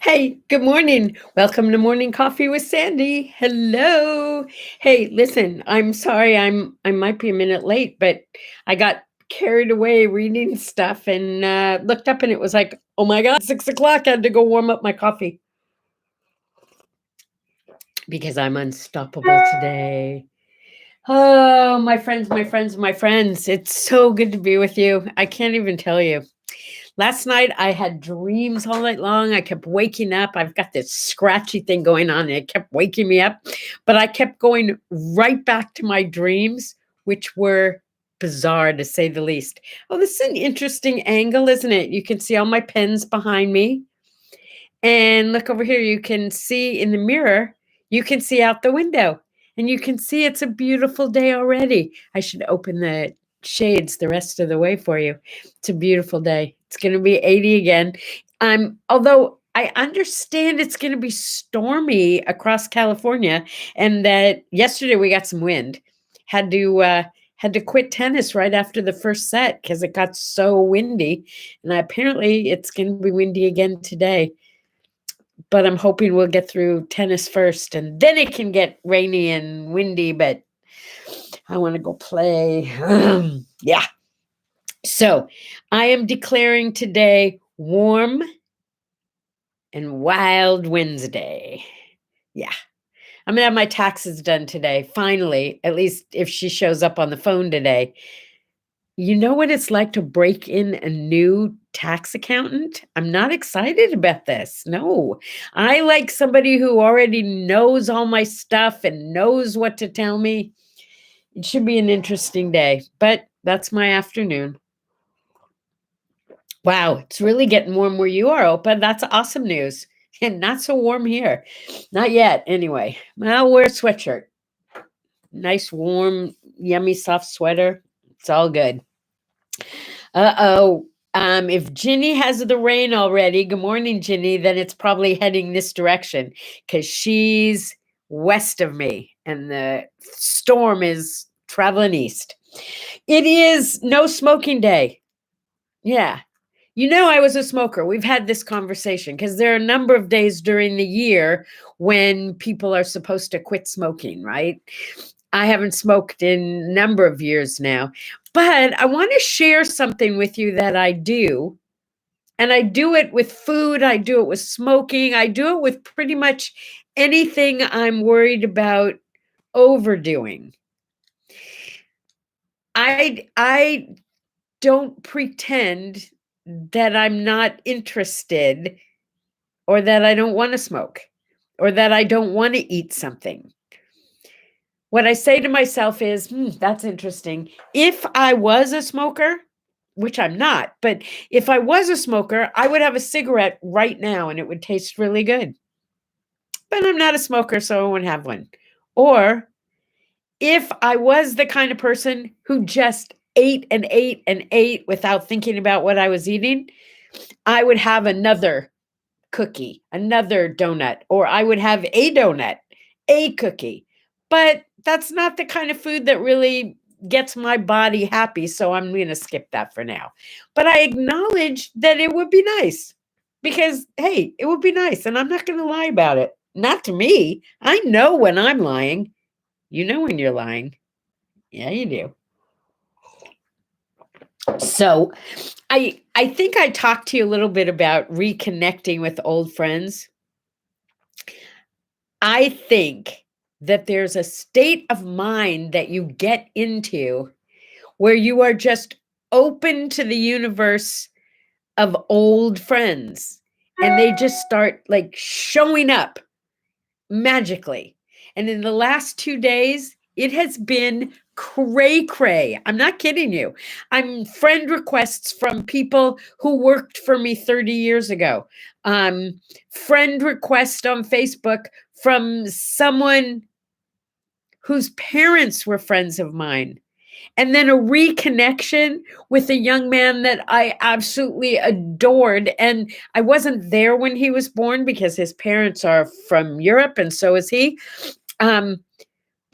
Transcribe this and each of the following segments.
Hey, good morning. Welcome to Morning Coffee with Sandye. Hello. Hey, listen, I'm sorry I might be a minute late, but I got carried away reading stuff and looked up and it was like, oh my God, 6 o'clock. I had to go warm up my coffee because I'm unstoppable today. Oh, my friends, my friends, my friends. It's so good to be with you. I can't even tell you. Last night I had dreams all night long. I kept waking up. I've got this scratchy thing going on, and it kept waking me up. But I kept going right back to my dreams, which were bizarre to say the least. Oh, this is an interesting angle, isn't it? You can see all my pens behind me. And look over here, you can see in the mirror, you can see out the window. And you can see it's a beautiful day already. I should open the shades the rest of the way for you. It's a beautiful day. It's going to be 80 again. Although I understand it's going to be stormy across California, and that yesterday we got some wind. Had to quit tennis right after the first set because it got so windy, and apparently it's going to be windy again today. But I'm hoping we'll get through tennis first, and then it can get rainy and windy. But I want to go play. Yeah. So I am declaring today warm and wild Wednesday. Yeah. I'm going to have my taxes done today. Finally, at least if she shows up on the phone today. You know what it's like to break in a new tax accountant? I'm not excited about this. No, I like somebody who already knows all my stuff and knows what to tell me. It should be an interesting day, but that's my afternoon. Wow, it's really getting warm where you are, Opa. That's awesome news. And not so warm here. Not yet, anyway. I'll wear a sweatshirt. Nice, warm, yummy, soft sweater. It's all good. Uh-oh. If Ginny has the rain already, good morning, Ginny, then it's probably heading this direction because she's west of me and the storm is traveling east. It is no smoking day. Yeah. You know, I was a smoker. We've had this conversation because there are a number of days during the year when people are supposed to quit smoking, right? I haven't smoked in a number of years now, but I want to share something with you that I do. And I do it with food, I do it with smoking, I do it with pretty much anything I'm worried about overdoing. I don't pretend that I'm not interested or that I don't want to smoke or that I don't want to eat something. What I say to myself is, that's interesting. If I was a smoker, which I'm not, but if I was a smoker, I would have a cigarette right now and it would taste really good. But I'm not a smoker, so I won't have one. Or if I was the kind of person who just ate and ate and ate without thinking about what I was eating, I would have another cookie, another donut, or I would have a donut, a cookie. But that's not the kind of food that really gets my body happy, so I'm going to skip that for now. But I acknowledge that it would be nice because, hey, it would be nice, and I'm not going to lie about it. Not to me. I know when I'm lying. You know when you're lying. Yeah, you do. So I think I talked to you a little bit about reconnecting with old friends. I think that there's a state of mind that you get into where you are just open to the universe of old friends and they just start like showing up magically. And in the last 2 days, it has been cray cray. I'm not kidding you. I'm friend requests from people who worked for me 30 years ago. Friend request on Facebook from someone whose parents were friends of mine. And then a reconnection with a young man that I absolutely adored. And I wasn't there when he was born because his parents are from Europe and so is he.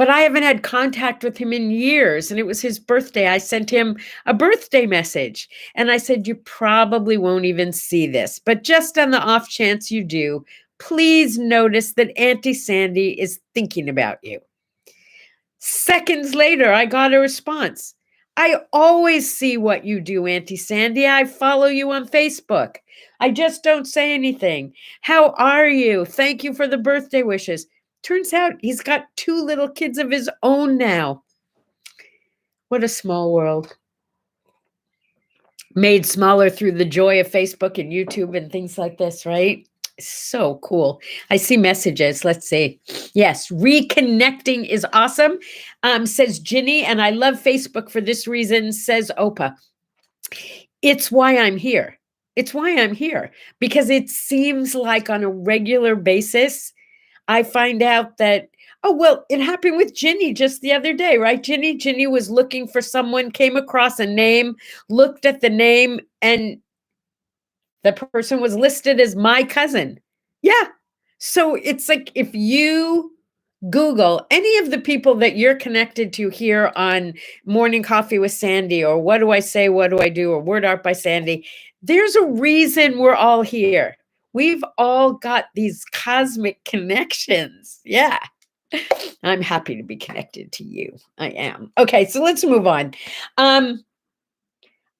but I haven't had contact with him in years. And it was his birthday. I sent him a birthday message and I said, you probably won't even see this, but just on the off chance you do, please notice that Auntie Sandy is thinking about you. Seconds later, I got a response. I always see what you do, Auntie Sandy. I follow you on Facebook. I just don't say anything. How are you? Thank you for the birthday wishes. Turns out he's got 2 little kids of his own now. What a small world. Made smaller through the joy of Facebook and YouTube and things like this, right? So cool. I see messages. Let's see. Yes, reconnecting is awesome, says Ginny. And I love Facebook for this reason, says Opa. It's why I'm here. It's why I'm here. Because it seems like on a regular basis, I find out that, oh, well, it happened with Ginny just the other day, right, Ginny? Ginny was looking for someone, came across a name, looked at the name, and the person was listed as my cousin. Yeah. So it's like if you Google any of the people that you're connected to here on Morning Coffee with Sandy, or What Do I Say, What Do I Do, or Word Art by Sandy, there's a reason we're all here. We've all got these cosmic connections. Yeah. I'm happy to be connected to you. I am. Okay, so let's move on.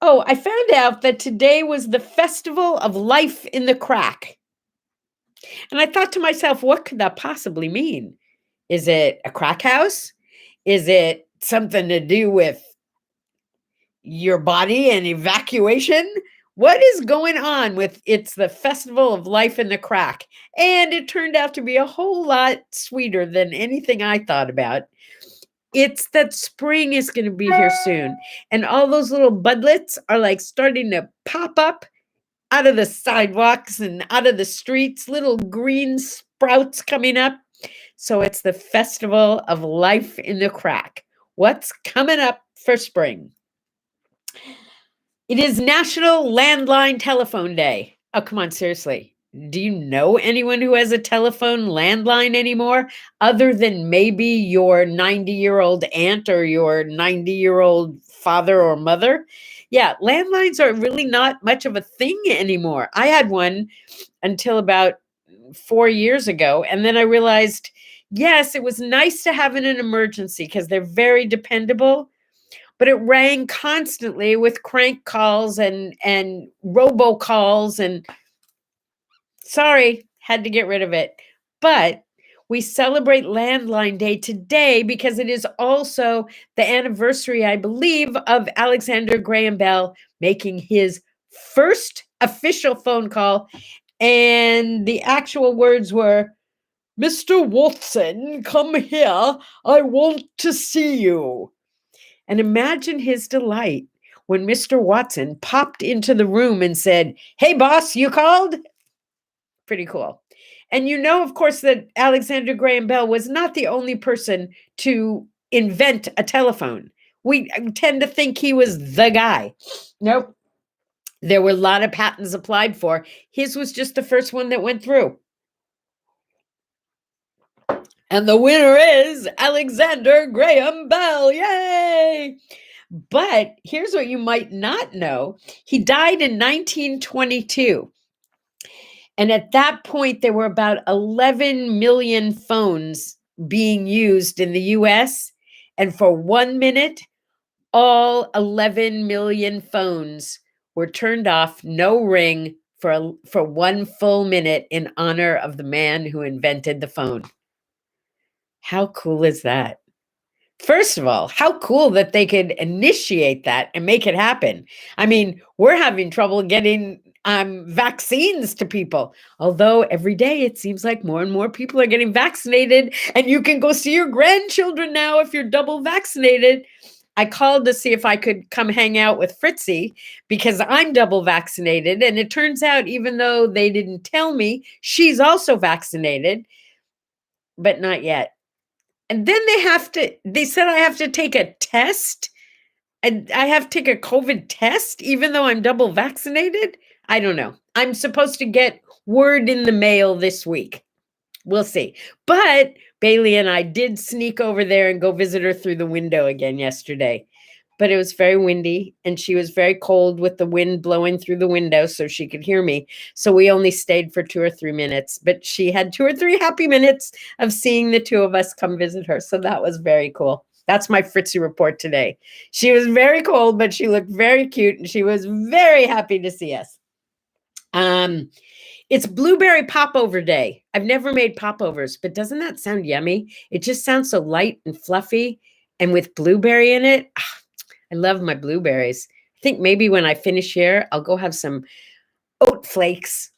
Oh, I found out that today was the Festival of Life in the Crack. And I thought to myself, what could that possibly mean? Is it a crack house? Is it something to do with your body and evacuation? What is going on with it's the Festival of Life in the Crack? And it turned out to be a whole lot sweeter than anything I thought about. It's that spring is going to be here soon. And all those little budlets are like starting to pop up out of the sidewalks and out of the streets, little green sprouts coming up. So it's the Festival of Life in the Crack. What's coming up for spring? It is National Landline Telephone Day. Oh, come on, seriously. Do you know anyone who has a telephone landline anymore, other than maybe your 90-year-old aunt or your 90-year-old father or mother? Yeah, landlines are really not much of a thing anymore. I had one until about 4 years ago, and then I realized, yes, it was nice to have in an emergency because they're very dependable, but it rang constantly with crank calls and robocalls, and sorry, had to get rid of it. But we celebrate Landline Day today because it is also the anniversary, I believe, of Alexander Graham Bell making his first official phone call. And the actual words were, "Mr. Watson, come here. I want to see you." And imagine his delight when Mr. Watson popped into the room and said, "Hey, boss, you called?" Pretty cool. And you know, of course, that Alexander Graham Bell was not the only person to invent a telephone. We tend to think he was the guy. Nope. There were a lot of patents applied for. His was just the first one that went through. And the winner is Alexander Graham Bell. Yay! But here's what you might not know. He died in 1922. And at that point, there were about 11 million phones being used in the US. And for 1 minute, all 11 million phones were turned off, no ring, for 1 full minute in honor of the man who invented the phone. How cool is that? First of all, how cool that they could initiate that and make it happen. I mean, we're having trouble getting vaccines to people. Although every day it seems like more and more people are getting vaccinated, and you can go see your grandchildren now if you're double vaccinated. I called to see if I could come hang out with Fritzy because I'm double vaccinated. And it turns out, even though they didn't tell me, she's also vaccinated, but not yet. And then they said I have to take a test, and I have to take a COVID test, even though I'm double vaccinated. I don't know. I'm supposed to get word in the mail this week. We'll see. But Bailey and I did sneak over there and go visit her through the window again yesterday. But it was very windy and she was very cold with the wind blowing through the window so she could hear me. So we only stayed for 2 or 3 minutes, but she had 2 or 3 happy minutes of seeing the two of us come visit her. So that was very cool. That's my Fritzy report today. She was very cold, but she looked very cute and she was very happy to see us. It's blueberry popover day. I've never made popovers, but doesn't that sound yummy? It just sounds so light and fluffy and with blueberry in it. I love my blueberries. I think maybe when I finish here, I'll go have some oatmeal flakes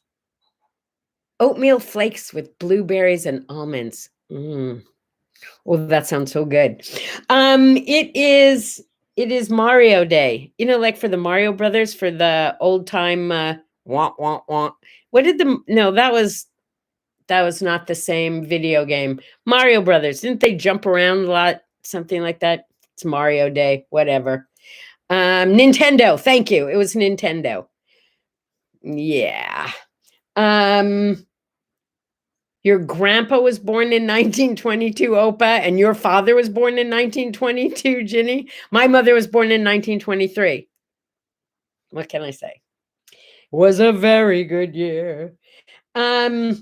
with blueberries and almonds. Oh, that sounds so good. It is Mario Day. You know, like for the Mario Brothers, for the old time wah wah wah. What did the no? That was not the same video game. Mario Brothers. Didn't they jump around a lot? Something like that. It's Mario Day. Whatever. Nintendo. Thank you. It was Nintendo. Yeah. Your grandpa was born in 1922, Opa, and your father was born in 1922, Ginny. My mother was born in 1923. What can I say? Was a very good year. Pack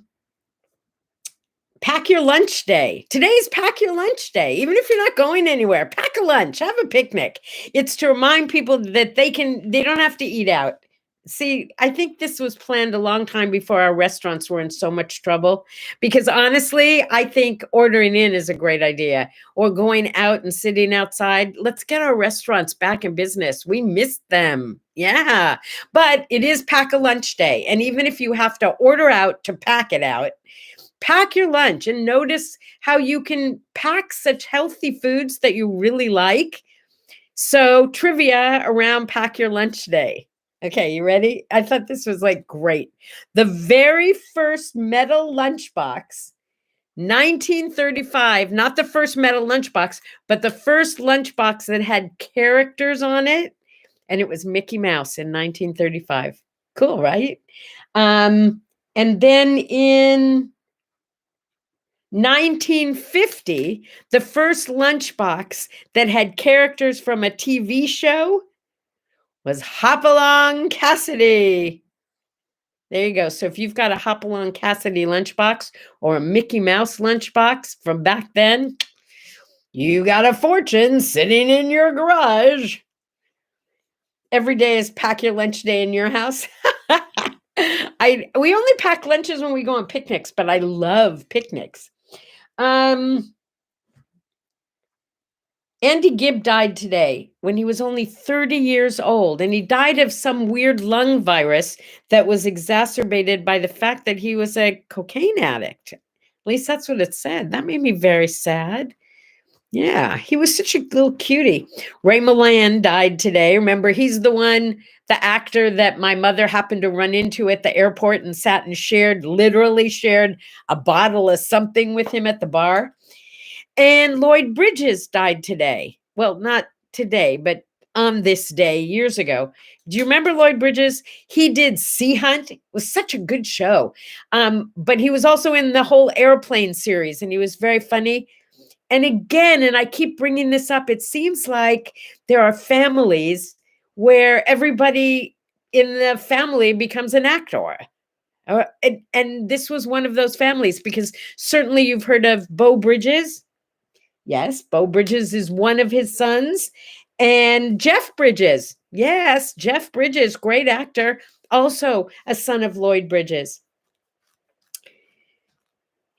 your lunch day. Today's pack your lunch day. Even if you're not going anywhere, pack a lunch, have a picnic. It's to remind people that they don't have to eat out. See, I think this was planned a long time before our restaurants were in so much trouble, because honestly, I think ordering in is a great idea, or going out and sitting outside. Let's get our restaurants back in business. We missed them. Yeah, but it is pack a lunch day. And even if you have to order out to pack it out, pack your lunch and notice how you can pack such healthy foods that you really like. So trivia around pack your lunch day. Okay, you ready? I thought this was like great. The very first metal lunchbox, 1935, not the first metal lunchbox, but the first lunchbox that had characters on it. And it was Mickey Mouse in 1935. Cool, right? And then in 1950, the first lunchbox that had characters from a TV show was Hopalong Cassidy. There you go. So if you've got a Hopalong Cassidy lunchbox or a Mickey Mouse lunchbox from back then, you got a fortune sitting in your garage. Every day is pack your lunch day in your house. We only pack lunches when we go on picnics, but I love picnics. Andy Gibb died today when he was only 30 years old, and he died of some weird lung virus that was exacerbated by the fact that he was a cocaine addict. At least that's what it said. That made me very sad. Yeah, he was such a little cutie. Ray Milland died today. Remember, he's the actor that my mother happened to run into at the airport and sat and literally shared a bottle of something with him at the bar. And Lloyd Bridges died today. Well, not today, but on this day years ago. Do you remember Lloyd Bridges? He did Sea Hunt. It was such a good show. But he was also in the whole Airplane series, and he was very funny. And again, and I keep bringing this up, it seems like there are families where everybody in the family becomes an actor. And this was one of those families, because certainly you've heard of Beau Bridges. Yes, Beau Bridges is one of his sons. And Jeff Bridges. Yes, Jeff Bridges, great actor, also a son of Lloyd Bridges.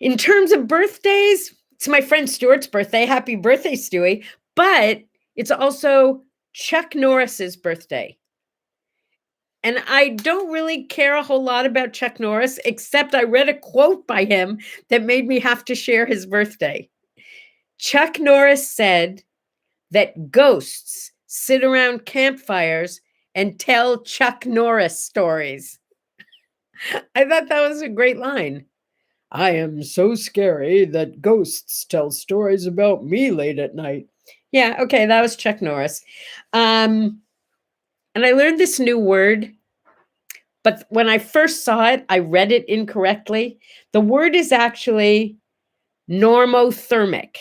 In terms of birthdays, it's my friend Stuart's birthday. Happy birthday, Stewie. But it's also Chuck Norris's birthday. And I don't really care a whole lot about Chuck Norris, except I read a quote by him that made me have to share his birthday. Chuck Norris said that ghosts sit around campfires and tell Chuck Norris stories. I thought that was a great line. I am so scary that ghosts tell stories about me late at night. Yeah, okay, that was Chuck Norris. And I learned this new word, but when I first saw it, I read it incorrectly. The word is actually normothermic,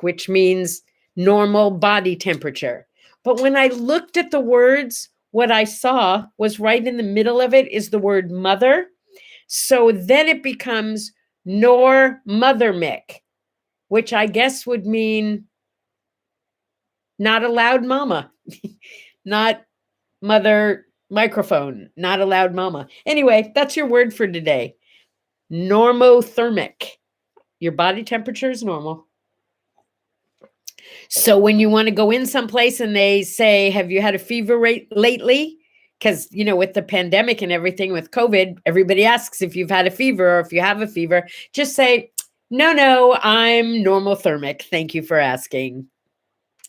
which means normal body temperature. But when I looked at the words, what I saw was right in the middle of it is the word mother. So then it becomes normothermic, which I guess would mean not allowed mama, not mother microphone, not allowed mama. Anyway, that's your word for today. Normothermic. Your body temperature is normal. So when you want to go in someplace and they say, have you had a fever rate lately? Because, you know, with the pandemic and everything with COVID, everybody asks if you've had a fever or if you have a fever. Just say, no, I'm normothermic. Thank you for asking.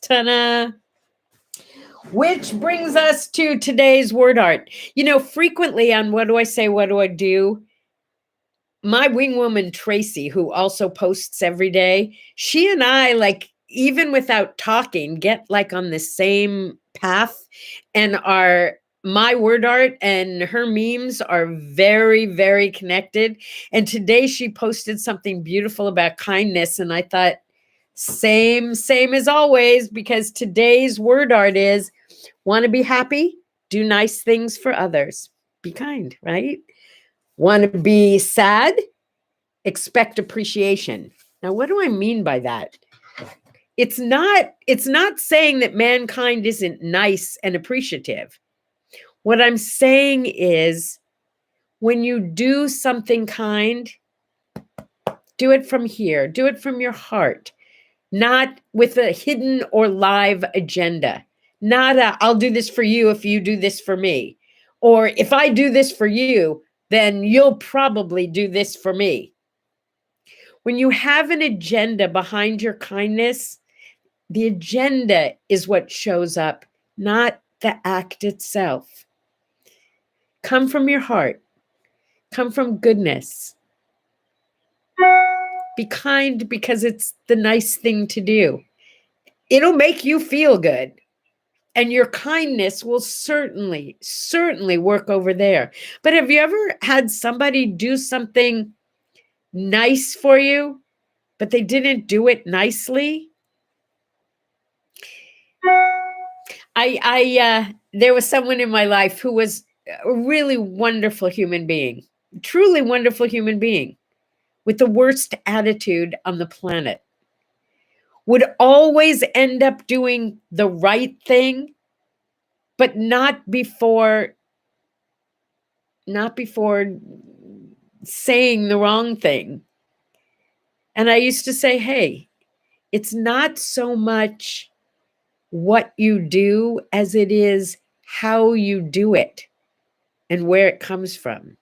Ta-da! Which brings us to today's word art. You know, frequently on What Do I Say, What Do I Do? My wing woman, Tracy, who also posts every day, she and I, like, even without talking, get like on the same path, and my word art and her memes are very, very connected. And today she posted something beautiful about kindness. And I thought, same as always, because today's word art is want to be happy, do nice things for others, be kind, right? Want to be sad, expect appreciation. Now, what do I mean by that? It's not saying that mankind isn't nice and appreciative. What I'm saying is when you do something kind, do it from here, do it from your heart, not with a hidden or live agenda. Not I'll do this for you if you do this for me. Or if I do this for you, then you'll probably do this for me. When you have an agenda behind your kindness, the agenda is what shows up, not the act itself. Come from your heart. Come from goodness. Be kind because it's the nice thing to do. It'll make you feel good. And your kindness will certainly work over there. But have you ever had somebody do something nice for you, but they didn't do it nicely? There was someone in my life who was a really wonderful human being, truly wonderful human being, with the worst attitude on the planet. Would always end up doing the right thing, but not before saying the wrong thing. And I used to say, hey, it's not so much what you do as it is how you do it and where it comes from.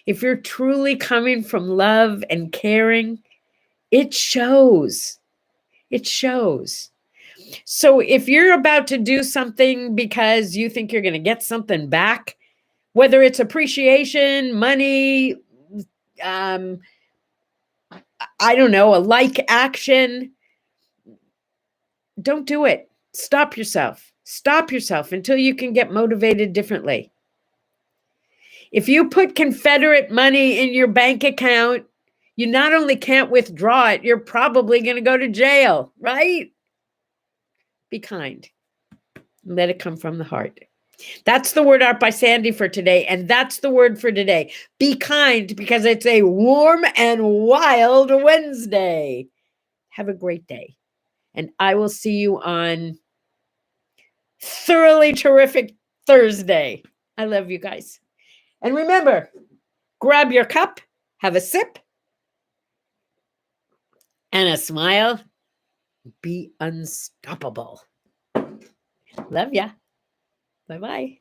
If you're truly coming from love and caring, it shows. It shows. So if you're about to do something because you think you're going to get something back, whether it's appreciation, money, I don't know, a like action, don't do it. Stop yourself. Stop yourself until you can get motivated differently. If you put Confederate money in your bank account, you not only can't withdraw it, you're probably going to go to jail, right? Be kind. Let it come from the heart. That's the word art by Sandye for today. And that's the word for today. Be kind because it's a warm and wild Wednesday. Have a great day. And I will see you on thoroughly terrific Thursday. I love you guys. And remember, grab your cup, have a sip, and a smile. Be unstoppable. Love ya. Bye-bye.